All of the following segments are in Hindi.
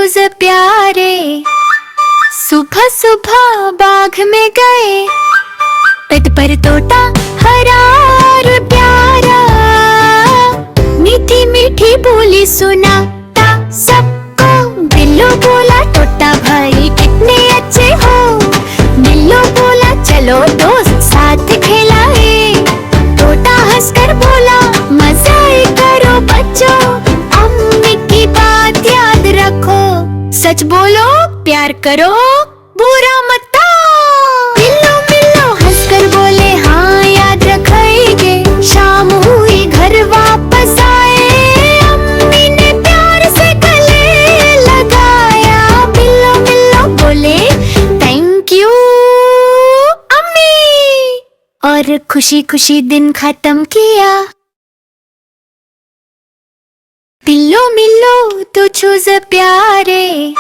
चूज प्यारे। सुबह सुबह बाग में गए, पेड़ पर तोता हरा और प्यारा। मीठी मीठी बोली सुनाता सबको। बिल्लू बोला तोता भाई कितने अच्छे हो। बिल्लू बोला चलो दोस्त साथ खेलाए। तोता हंसकर बोला मजाक करो बच्चों, अम्मी की बात याद रखो। सच बोलो प्यार करो बुरा मत। बिल्लू बिल्लू हंसकर बोले हाँ याद रखेंगे। शाम हुई घर वापस आए, अम्मी ने प्यार से गले लगाया। बिल्लू बिल्लू बोले थैंक यू अम्मी, और खुशी खुशी दिन खत्म किया। बिल्लू बिल्लू तू चूज प्यारे।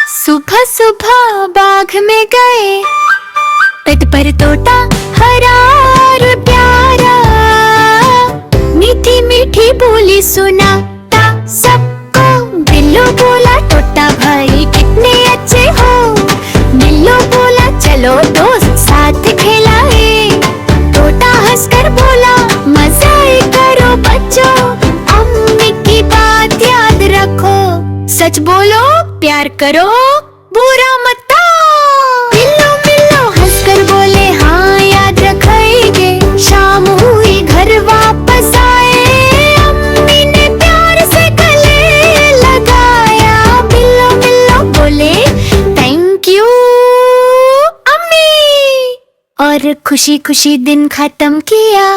सुबह सुबह बाग में गए, पेड़ पर तोता हरा और प्यारा। मीठी मीठी बोली सुनाता सबको। बिल्लू बोला तोता भाई कितने अच्छे हो। बिल्लू बोला चलो दोस्त साथ खेलाए। तोता हंसकर बोला मजाक करो बच्चों, अम्मी की बात याद रखो। सच बोलो प्यार करो बुरा मत। बिल्लू बिल्लू हंसकर बोले हाँ याद रखेंगे। शाम हुई घर वापस आए, अम्मी ने प्यार से गले लगाया। बिल्लू बिल्लू बोले थैंक यू अम्मी, और खुशी खुशी दिन खत्म किया।